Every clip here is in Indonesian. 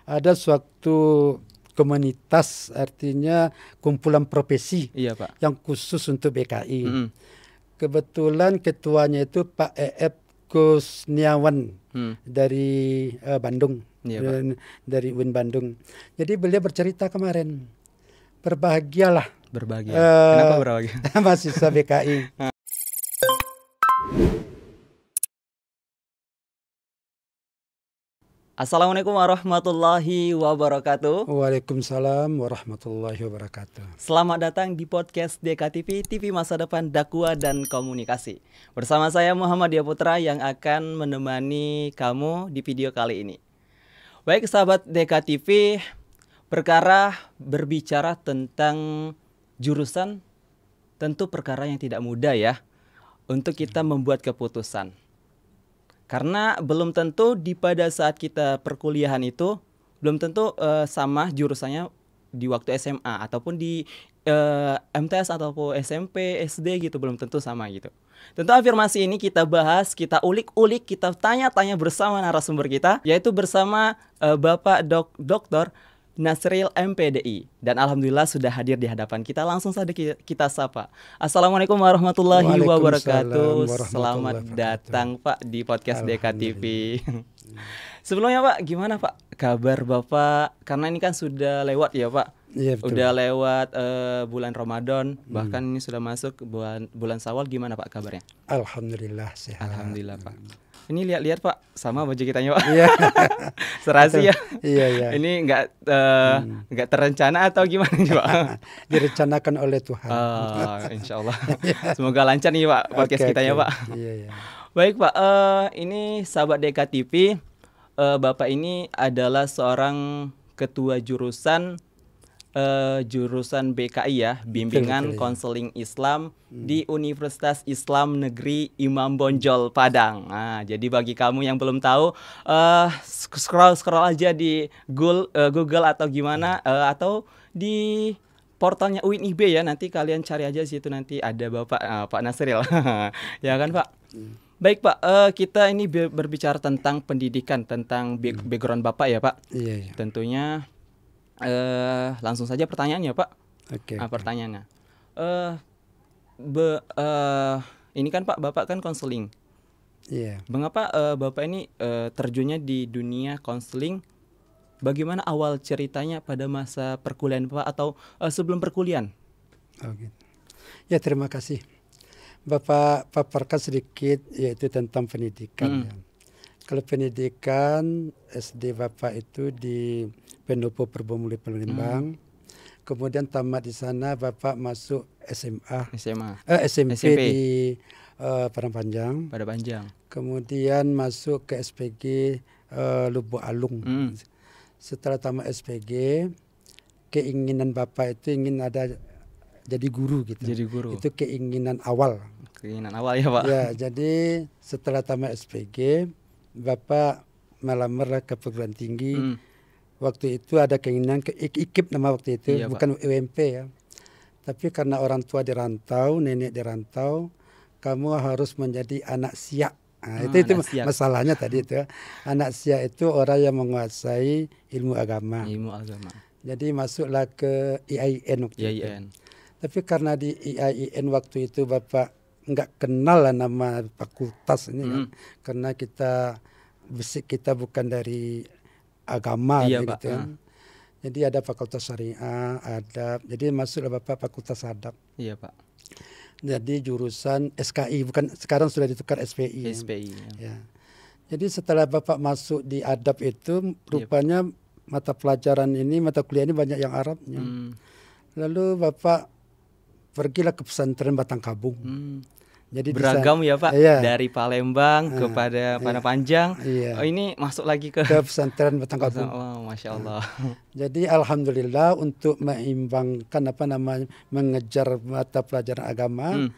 ada suatu komunitas, artinya kumpulan profesi Iya Pak. yang khusus untuk BKI. Mm-mm. Kebetulan ketuanya itu Pak E.F. Kusniawan dari Bandung, Iya, Pak. dari UIN Bandung. Jadi beliau bercerita kemarin, berbahagialah Berbahagia. Kenapa berbahagia? mahasiswa BKI. Assalamualaikum warahmatullahi wabarakatuh. Waalaikumsalam warahmatullahi wabarakatuh. Selamat datang di podcast DKTV, TV Masa Depan Dakwah dan Komunikasi. Bersama saya Muhammad Putra yang akan menemani kamu di video kali ini. Baik sahabat DKTV, perkara berbicara tentang jurusan tentu perkara yang tidak mudah ya untuk kita membuat keputusan. Karena belum tentu pada saat kita perkuliahan itu belum tentu sama jurusannya di waktu SMA ataupun di MTS ataupun SMP, SD gitu, belum tentu sama gitu. Tentu afirmasi ini kita bahas, kita ulik-ulik, kita tanya-tanya bersama narasumber kita, yaitu bersama Bapak Dr. Nasril MPDI, dan alhamdulillah sudah hadir di hadapan kita. Langsung saja kita sapa. Assalamualaikum warahmatullahi wabarakatuh. Selamat datang Pak di podcast DKTV. Sebelumnya Pak, gimana Pak kabar Bapak? Karena ini kan sudah lewat ya Pak. Iya, betul. Udah lewat bulan Ramadan, bahkan ini sudah masuk bulan Syawal. Gimana Pak kabarnya? Alhamdulillah sehat. Alhamdulillah Pak. Ini lihat Pak, sama baju kitanya Pak. Iya. Serasi ya. Iya. Ini nggak terencana atau gimana nih Pak? Direncanakan oleh Tuhan. Insya Allah. Semoga lancar nih Pak podcast kita ya Pak. Iya. Baik Pak, ini sahabat DKTV, Bapak ini adalah seorang ketua jurusan BKI ya, Bimbingan Konseling Islam di Universitas Islam Negeri Imam Bonjol Padang. Nah, jadi bagi kamu yang belum tahu, scroll aja di Google atau gimana, atau di portalnya UIN IB ya. Nanti kalian cari aja situ, nanti ada Pak Nasril. Ya kan Pak? Baik Pak, kita ini berbicara tentang pendidikan, tentang background Bapak ya Pak. Iya. Tentunya langsung saja pertanyaannya Pak. Oke. Pertanyaannya, ini kan Pak, Bapak kan konseling. Iya. Mengapa Bapak ini terjunnya di dunia konseling? Bagaimana awal ceritanya pada masa perkuliahan Bapak atau sebelum perkuliahan? Oh, gitu. Ya, terima kasih. Bapak paparkan sedikit yaitu tentang pendidikan. Ya. Kalau pendidikan SD Bapak itu di Pendopo Perbomuli Palembang. Kemudian tamat di sana Bapak masuk SMP di Padang Panjang. Kemudian masuk ke SPG Lubuk Alung. Setelah tamat SPG, keinginan Bapak itu ingin ada jadi guru gitu. Jadi guru. Itu keinginan awal. Keinginan awal ya Pak. Ya, jadi setelah tamat SPG, Bapak melamar ke perguruan tinggi. Waktu itu ada keinginan ke IKIP nama waktu itu, iya, bukan UMP ya. Tapi karena orang tua di rantau, nenek di rantau, kamu harus menjadi anak siak. Nah, itu masalahnya tadi itu ya. Anak siak itu orang yang menguasai ilmu agama. Jadi masuklah ke IAIN waktu itu. Tapi karena di IAIN waktu itu Bapak nggak kenal lah nama fakultas ini kan. Karena kita bukan dari agama gitu kan. Jadi ada fakultas syariah, adab. Jadi masuklah Bapak fakultas adab. Iya Pak. Jadi jurusan SKI, bukan, sekarang sudah ditukar SPI. Ya. Jadi setelah Bapak masuk di adab itu, rupanya mata kuliah ini banyak yang Arabnya. Lalu Bapak pergilah ke pesantren Batang Kabung. Jadi beragam ya Pak, dari Palembang kepada Padang Panjang. Oh, ini masuk lagi ke pesantren Batang Kabung. Oh, Masya Allah. Jadi alhamdulillah untuk mengimbangkan mengejar mata pelajaran agama,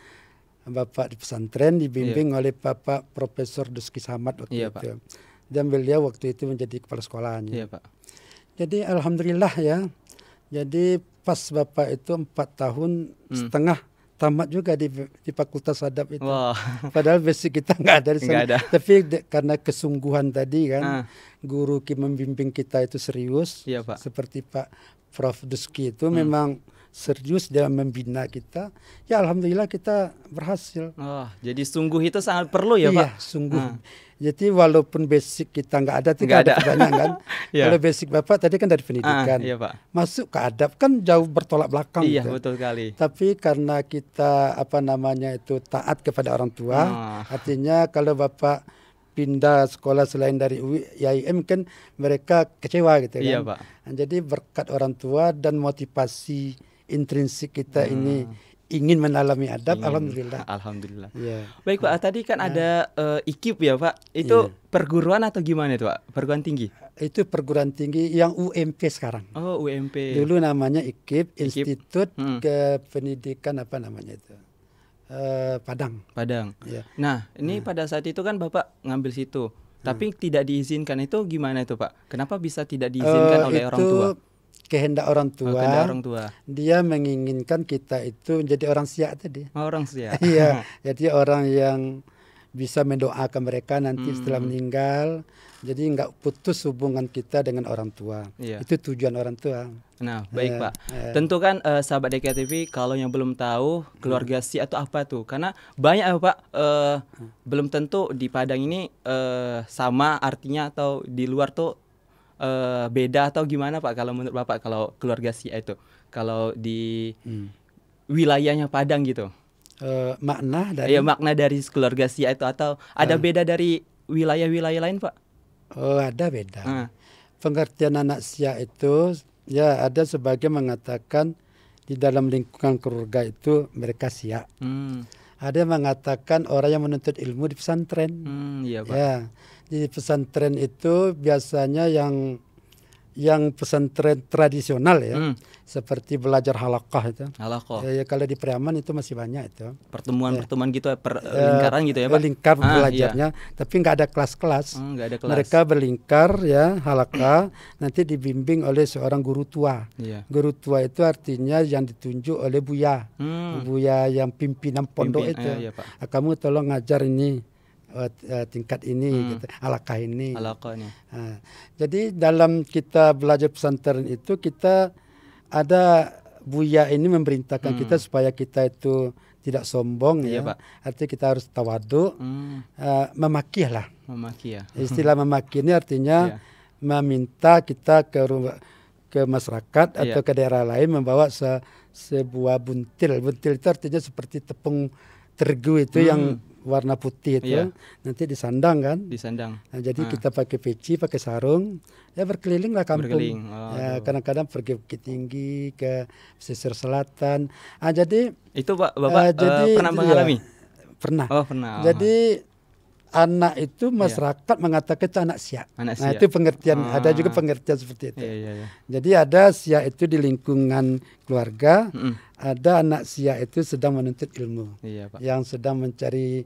Bapak di pesantren dibimbing oleh Bapak Profesor Duski Samad waktu itu. Dan beliau waktu itu menjadi kepala sekolahnya. Iya Pak. Jadi alhamdulillah ya. Jadi pas Bapak itu 4 tahun setengah tamat juga di fakultas adab itu. Padahal basic kita nggak ada di sana. Tapi karena kesungguhan tadi kan, guru membimbing kita itu serius, Iya, Pak. seperti Pak Prof. Duski itu memang serius dalam membina kita, ya alhamdulillah kita berhasil. Oh, jadi sungguh itu sangat perlu ya, Iya, Pak? sungguh. Jadi walaupun basic kita nggak ada, tidak ada bedanya kan. Iya. Kalau basic Bapak tadi kan dari pendidikan, Iya, Pak. masuk ke adab kan jauh bertolak belakang. Iya, gitu. betul sekali. Tapi karena kita itu taat kepada orang tua, artinya kalau Bapak pindah sekolah selain dari IAIN kan mereka kecewa gitu kan. Iya, Pak. Nah, jadi berkat orang tua dan motivasi intrinsik kita ini ingin mendalami adab, alhamdulillah. Alhamdulillah. Yeah. Baik, Pak, tadi kan ada IKIP ya, Pak. Itu perguruan atau gimana itu, Pak? Perguruan tinggi? Itu perguruan tinggi yang UMP sekarang. Oh, UMP. Dulu namanya IKIP, Institut Kependidikan apa namanya itu? Padang. Yeah. Nah, ini pada saat itu kan Bapak ngambil situ, tapi tidak diizinkan. Itu gimana itu, Pak? Kenapa bisa tidak diizinkan oleh orang tua? Kehendak orang tua. Kehendak orang tua. Dia menginginkan kita itu menjadi orang siak tadi. Orang siak. Iya, jadi orang yang bisa mendoakan mereka nanti setelah meninggal. Jadi nggak putus hubungan kita dengan orang tua. Iya. Itu tujuan orang tua. Nah, baik, Pak. Tentu kan sahabat DKTV, kalau yang belum tahu keluarga siak itu apa tuh? Karena banyak ya, Pak, belum tentu di Padang ini sama artinya atau di luar tuh beda atau gimana, Pak, kalau menurut Bapak kalau keluarga siak itu kalau di wilayahnya Padang gitu? Makna dari makna dari keluarga siak itu atau ada beda dari wilayah-wilayah lain, Pak? Oh, ada beda. Pengertian anak siak itu ya ada sebagian mengatakan di dalam lingkungan keluarga itu mereka siak. Ada yang mengatakan orang yang menuntut ilmu di pesantren. Iya, Pak. Ya, di pesantren itu biasanya yang pesantren tradisional ya, seperti belajar halaqah itu. Halaqah. Ya, kalau di Priaman itu masih banyak itu. Pertemuan-pertemuan gitu, lingkaran gitu ya, Pak? Lingkar belajarnya, tapi nggak ada kelas-kelas. Nggak ada kelas. Mereka berlingkar ya, halaqah, nanti dibimbing oleh seorang guru tua. Iya. Guru tua itu artinya yang ditunjuk oleh buya. Buya yang pimpinan pondok itu. Iya, Pak. Kamu tolong ngajar ini. Tingkat ini gitu, halaqah ini. Halaqahnya. Jadi dalam kita belajar pesantren itu kita ada buya ini memerintahkan kita supaya kita itu tidak sombong, iya, ya. Pak. Artinya kita harus tawadhu, memaki lah. Memaki ya. Istilah memaki ini artinya meminta kita ke masyarakat atau ke daerah lain membawa sebuah buntil. Buntil itu artinya seperti tepung terigu itu yang warna putih itu, nanti disandang kan? Disandang. Nah, jadi kita pakai peci, pakai sarung, ya berkeliling lah kampung. Berkeliling. Ya, kadang-kadang pergi Bukit Tinggi ke pesisir selatan. Jadi itu Bapak pernah mengalami? Pernah. Oh, pernah. Jadi anak itu masyarakat mengatakan itu anak siak. Nah, itu pengertian, ada juga pengertian seperti itu. Iya. Jadi ada siak itu di lingkungan keluarga, ada anak siak itu sedang menuntut ilmu, Pak. Yang sedang mencari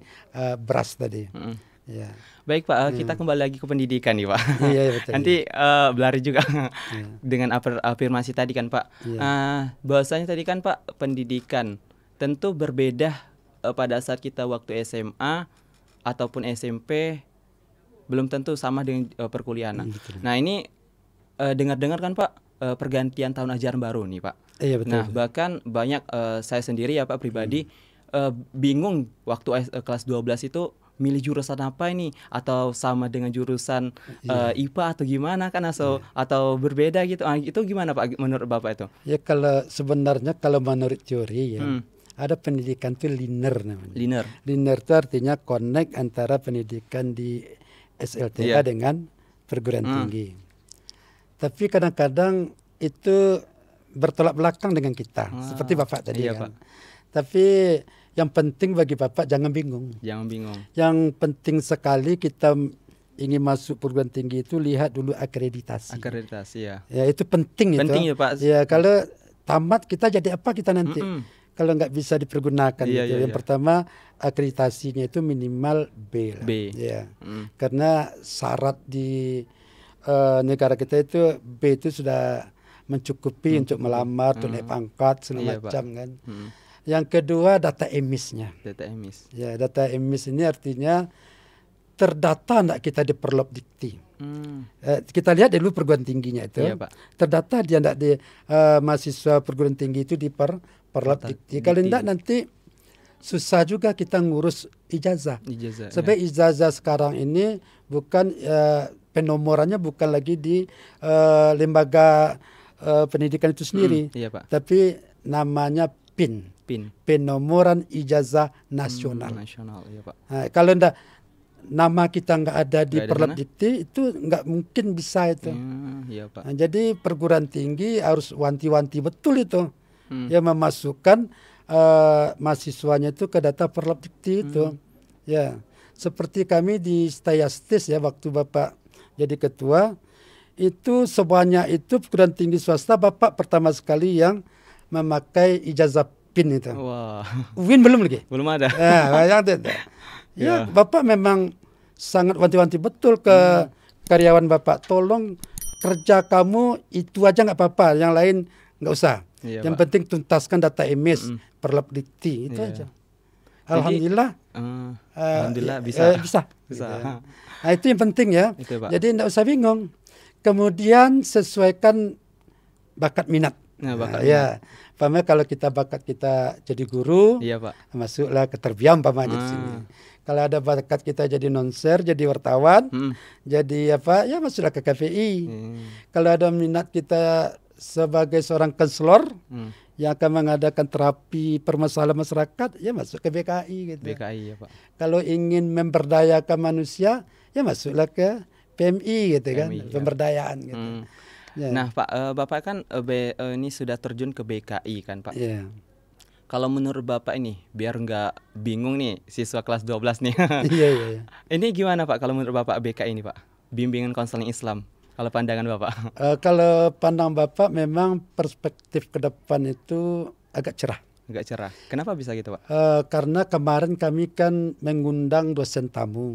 beras tadi. Ya. Baik, Pak, kita kembali lagi ke pendidikan nih, Pak. Iya, betul. Nanti berlari juga dengan afirmasi tadi kan, Pak. Bahwasanya tadi kan, Pak, pendidikan tentu berbeda pada saat kita waktu SMA ataupun SMP, belum tentu sama dengan perkuliahan. Nah, ini dengar-dengar kan, Pak, pergantian tahun ajaran baru nih, Pak. Iya, betul. Nah, bahkan banyak saya sendiri ya, Pak, pribadi bingung waktu kelas 12 itu milih jurusan apa ini, atau sama dengan jurusan IPA atau gimana kan, atau berbeda gitu. Itu gimana, Pak, menurut Bapak itu? Ya, kalau sebenarnya kalau menurut teori ya, ada pendidikan itu linear namanya. Linear itu artinya connect antara pendidikan di SLTA dengan perguruan tinggi. Tapi kadang-kadang itu bertolak belakang dengan kita, seperti Bapak tadi kan. Pak. Tapi yang penting bagi Bapak jangan bingung. Jangan bingung. Yang penting sekali kita ingin masuk perguruan tinggi itu lihat dulu akreditasi. Akreditasi ya. Ya, itu penting. Penting itu. Ya, Pak. Ya, kalau tamat kita jadi apa kita nanti? Kalau nggak bisa dipergunakan gitu. Yang pertama akreditasinya itu minimal B lah. Ya. Karena syarat di negara kita itu B itu sudah mencukupi untuk melamar, untuk naik pangkat segala macam kan. Yang kedua data emisnya. Data emis. Ya, data emis ini artinya terdata enggak kita di Perlop Dikti. Kita lihat dulu perguruan tingginya itu. Iya, Pak. Terdata dia enggak di mahasiswa perguruan tinggi itu di Perlap-Dikti. Kalau enggak nanti susah juga kita ngurus ijazah. Sebab ijazah sekarang ini bukan penomorannya bukan lagi di lembaga pendidikan itu sendiri. Iya, Pak. Tapi namanya PIN. Penomoran Ijazah Nasional. Iya, Pak. Nah, kalau enggak nama kita nggak ada di Perlap-Dikti itu nggak mungkin bisa itu. Iya, Pak. Nah, jadi perguruan tinggi harus wanti-wanti betul itu. Ya memasukkan mahasiswanya itu ke data Perlap-Dikti itu. Ya, seperti kami di Stayastis ya waktu Bapak jadi ketua itu semuanya itu perguruan tinggi swasta Bapak pertama sekali yang memakai ijazah PIN itu. Wah. UIN belum lagi. Belum ada. Ya, Bapak memang sangat wanti-wanti betul ke karyawan Bapak. Tolong kerja kamu itu aja nggak apa-apa, yang lain nggak usah. Yang penting tuntaskan data image Perlap-Dikti itu aja. Alhamdulillah. Alhamdulillah bisa. Bisa. Nah, itu yang penting ya. Itu, Pak. Jadi nggak usah bingung. Kemudian sesuaikan bakat minat. Ya. Pamer kalau kita bakat kita jadi guru, iya, Pak. Masuklah ke terbiam pamannya di sini. Kalau ada bakat kita jadi nonser, jadi wartawan, jadi apa? Ya masuklah ke KPI. Kalau ada minat kita sebagai seorang konselor yang akan mengadakan terapi permasalahan masyarakat, ya masuk ke BKI gitu. BKI ya, Pak. Kalau ingin memberdayakan manusia, ya masuklah ke PMI gitu kan, PMI, pemberdayaan gitu. Ya. Nah, Pak, Bapak kan ini sudah terjun ke BKI kan, Pak? Iya. Kalau menurut Bapak ini, biar nggak bingung nih siswa kelas 12 nih. Iya. Ini gimana, Pak, kalau menurut Bapak BKI ini, Pak? Bimbingan konseling Islam. Kalau pandangan Bapak? Kalau pandang Bapak memang perspektif ke depan itu agak cerah. Agak cerah. Kenapa bisa gitu, Pak? Karena kemarin kami kan mengundang dosen tamu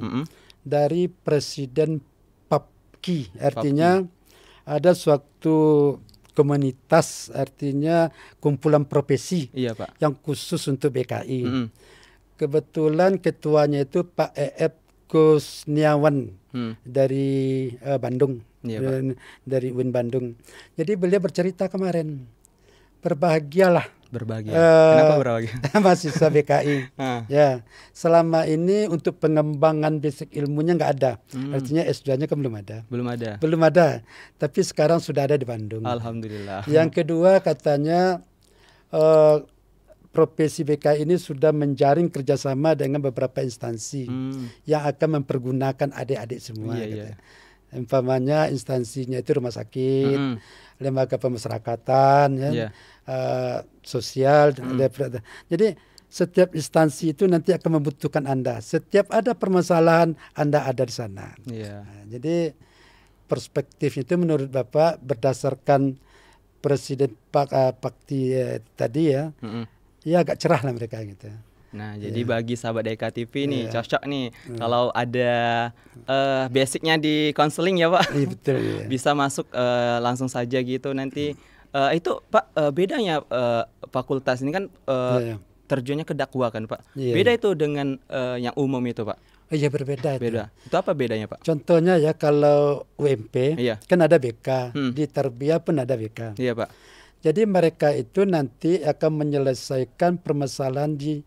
dari Presiden PAPKI, artinya ada suatu komunitas, artinya kumpulan profesi, iya, Pak, yang khusus untuk BKI. Kebetulan ketuanya itu Pak E.F. Kusniawan dari Bandung, iya, dari UIN Bandung. Jadi beliau bercerita kemarin, berbahagialah. Berbahagia. Kenapa berbahagia? Mahasiswa BKI. Ya, selama ini untuk pengembangan basic ilmunya nggak ada. Artinya S2-nya kan belum ada. Belum ada. Tapi sekarang sudah ada di Bandung. Alhamdulillah. Yang kedua katanya profesi BKI ini sudah menjaring kerjasama dengan beberapa instansi yang akan mempergunakan adik-adik semua. Gitu. Umpamanya instansinya itu rumah sakit, lembaga pemasyarakatan, sosial. Jadi setiap instansi itu nanti akan membutuhkan Anda. Setiap ada permasalahan Anda ada di sana. Jadi perspektif itu menurut Bapak berdasarkan Presiden PAPKI tadi ya, ya agak cerah lah mereka gitu. Nah, jadi bagi sahabat DKTV nih cocok nih kalau ada basicnya di konseling ya, Pak. Betul. Bisa masuk langsung saja gitu nanti. Itu Pak, bedanya fakultas ini kan terjunnya ke dakwah kan, Pak. Beda itu dengan yang umum itu, Pak. Iya, berbeda itu. Beda. Itu apa bedanya, Pak? Contohnya ya kalau UMP kan ada BK, di Tarbiyah pun ada BK. Iya, Pak. Jadi mereka itu nanti akan menyelesaikan permasalahan di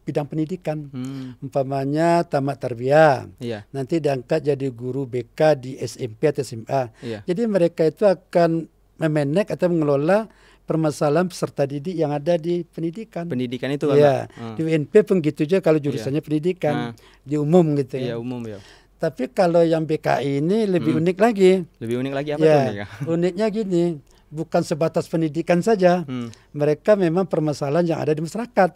bidang pendidikan. Umpamanya tamat tarbiyah, nanti diangkat jadi guru BK di SMP atau SMA. Jadi mereka itu akan memanage atau mengelola permasalahan peserta didik yang ada di pendidikan. Pendidikan itu kan? Di UNP pun gitu aja kalau jurusannya pendidikan, di umum gitu ya. Iya, umum ya. Tapi kalau yang BKI ini lebih unik lagi. Lebih unik lagi apa tuh? Uniknya gini, bukan sebatas pendidikan saja. Mereka memang permasalahan yang ada di masyarakat.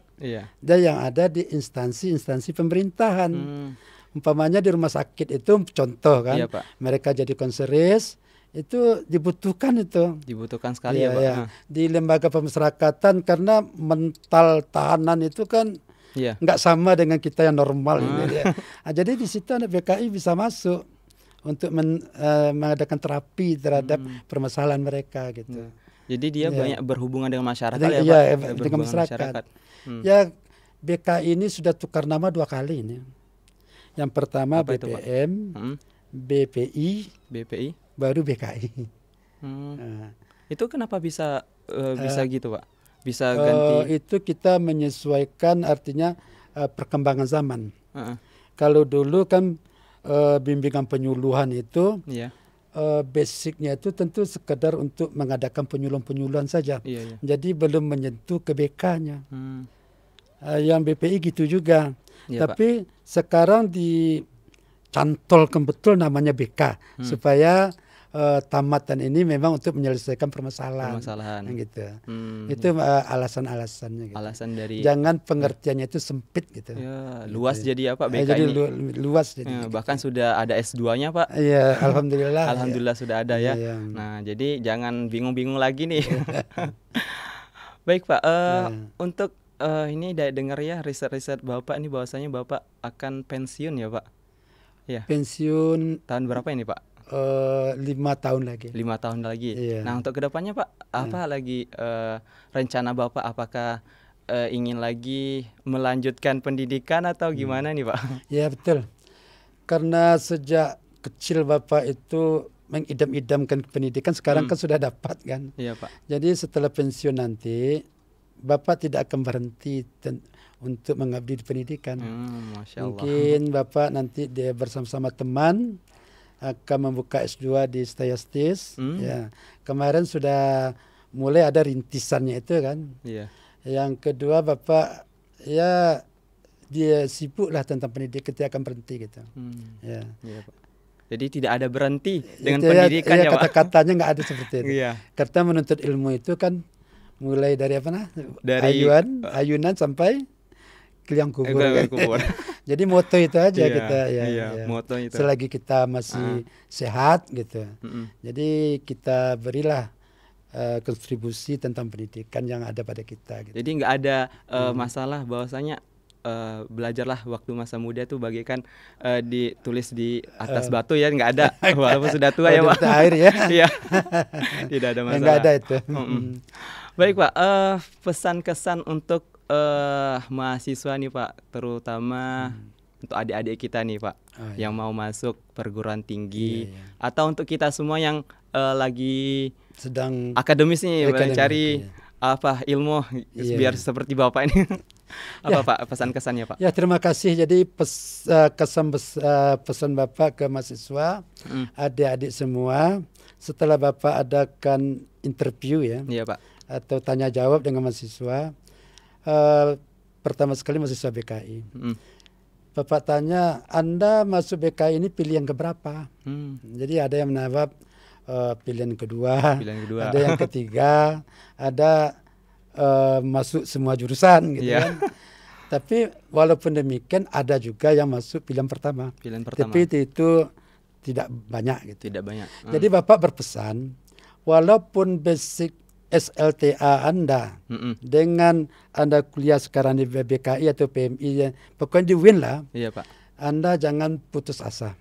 Dan yang ada di instansi-instansi pemerintahan. Umpamanya di rumah sakit itu contoh kan. Mereka jadi konseris, itu dibutuhkan itu. Dibutuhkan sekali ya, Pak. Di lembaga pemasyarakatan karena mental tahanan itu kan nggak sama dengan kita yang normal ini. Jadi di situ anak BKI bisa masuk untuk mengadakan terapi terhadap permasalahan mereka gitu. Jadi dia banyak berhubungan dengan masyarakat Pak? Dengan masyarakat. Ya, BKI ini sudah tukar nama 2 kali ini. Yang pertama BPM, BPI, baru BKI. Itu kenapa bisa gitu, Pak? Bisa ganti? Itu kita menyesuaikan, artinya perkembangan zaman. Kalau dulu kan bimbingan penyuluhan itu basicnya itu tentu sekedar untuk mengadakan penyuluhan saja. Jadi belum menyentuh ke BK-nya. Yang BPI gitu juga. Tapi Pak, sekarang dicantolkan betul namanya BK supaya tamatan ini memang untuk menyelesaikan permasalahan gitu. Itu alasan-alasannya gitu. Alasan dari jangan pengertiannya itu sempit gitu. Luas gitu. Jadi apa BK jadi ini? Luas jadi. Bahkan sudah ada S2-nya, Pak. Iya, alhamdulillah. Alhamdulillah sudah ada ya. Nah, jadi jangan bingung-bingung lagi nih. Baik, Pak. Untuk ini dengar ya riset-riset Bapak ini bahwasanya Bapak akan pensiun ya, Pak. Ya. Pensiun tahun berapa ini, Pak? 5 tahun lagi. 5 tahun lagi. Nah, untuk kedepannya, Pak, apa lagi rencana Bapak? Apakah ingin lagi melanjutkan pendidikan atau gimana nih, Pak? Ya, betul. Karena sejak kecil Bapak itu mengidam-idamkan pendidikan, sekarang kan sudah dapat kan. Iya, Pak. Jadi setelah pensiun nanti Bapak tidak akan berhenti untuk mengabdi di pendidikan. Masya Allah. Mungkin Bapak nanti dia bersama-sama teman akan membuka S2 di Stayastis. Ya, kemarin sudah mulai ada rintisannya itu kan. Yang kedua Bapak ya dia sibuklah tentang pendidikan, dia akan berhenti gitu. Pak. Jadi tidak ada berhenti dengan pendidikan ya, Pak. Kata-katanya nggak ada seperti itu. Karena menuntut ilmu itu kan mulai dari dari ayunan sampai ke liang kubur. Jadi moto itu aja kita moto itu. Selagi kita masih sehat gitu. Jadi kita berilah kontribusi tentang pendidikan yang ada pada kita gitu. Jadi nggak ada masalah bahwasanya belajarlah waktu masa muda tuh bagaikan ditulis di atas batu ya, nggak ada walaupun sudah tua ya, Pak. Air ya. Iya. Tidak ada masalah. Nggak ada itu. Baik, Pak, pesan kesan untuk mahasiswa nih, Pak, terutama untuk adik-adik kita nih, Pak, yang mau masuk perguruan tinggi atau untuk kita semua yang lagi sedang akademis nih mencari ilmu biar seperti Bapak ini. Pak pesan-kesannya, Pak? Ya, terima kasih. Jadi pesan Bapak ke mahasiswa, adik-adik semua, setelah Bapak adakan interview Pak, atau tanya jawab dengan mahasiswa, pertama sekali mahasiswa BKI. Bapak tanya, Anda masuk BKI ini pilih yang keberapa? Jadi ada yang menjawab pilihan kedua, ada yang ketiga, ada masuk semua jurusan gitu kan. Tapi walaupun demikian ada juga yang masuk pilihan pertama. Tapi itu tidak banyak gitu. Jadi Bapak berpesan, walaupun basic SLTA Anda dengan Anda kuliah sekarang di BKI atau PMI, pokoknya di win lah. Pak. Anda jangan putus asa.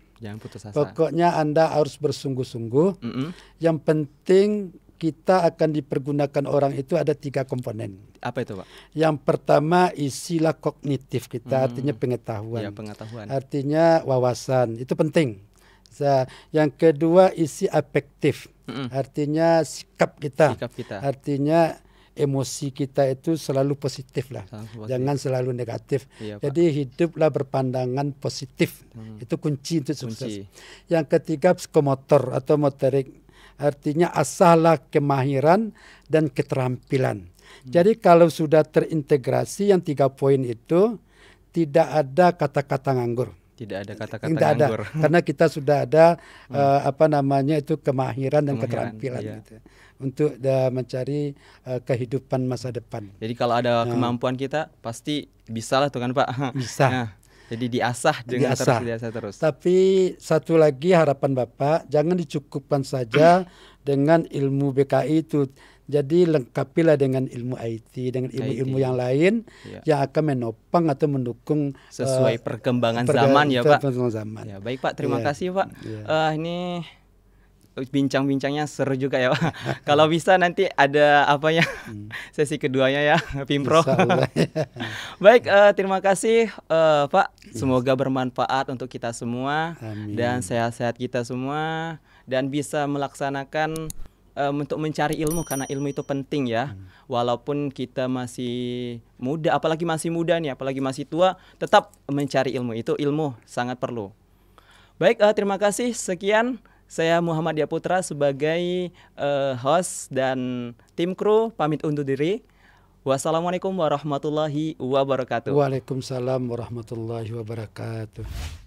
Pokoknya Anda harus bersungguh-sungguh. Yang penting kita akan dipergunakan orang itu ada 3 komponen. Apa itu, Pak? Yang pertama isilah kognitif kita, artinya pengetahuan. Artinya wawasan, itu penting. Yang kedua isi afektif, artinya sikap kita. Artinya emosi kita itu selalu positif lah, jangan selalu negatif. Jadi hiduplah berpandangan positif, itu kunci untuk sukses. Yang ketiga psikomotor atau motorik, artinya asahlah kemahiran dan keterampilan. Jadi kalau sudah terintegrasi yang 3 poin itu, tidak ada kata-kata nganggur. Tidak ada kata-kata nganggur. Karena kita sudah ada itu kemahiran dan keterampilan gitu, untuk mencari kehidupan masa depan. Jadi kalau ada kemampuan kita pasti bisa lah tuh kan, Pak. Bisa. Jadi diasah terus. Tapi satu lagi harapan Bapak, jangan dicukupkan saja dengan ilmu BKI itu. Jadi lengkapilah dengan ilmu IT, dengan ilmu-ilmu yang lain yang akan menopang atau mendukung sesuai perkembangan zaman ya, Pak. Zaman. Baik, Pak, terima kasih, Pak. Ini bincang-bincangnya seru juga ya Pak. Kalau bisa nanti ada apa ya sesi keduanya ya Pimpro. Baik, terima kasih Pak. Semoga bermanfaat untuk kita semua. Amin. Dan sehat-sehat kita semua dan bisa melaksanakan untuk mencari ilmu karena ilmu itu penting ya. Walaupun kita masih muda, apalagi masih muda nih, apalagi masih tua, tetap mencari ilmu itu ilmu sangat perlu. Baik, terima kasih. Sekian. Saya Muhammad Diaputra sebagai host dan tim kru pamit undur diri. Wassalamualaikum warahmatullahi wabarakatuh. Waalaikumsalam warahmatullahi wabarakatuh.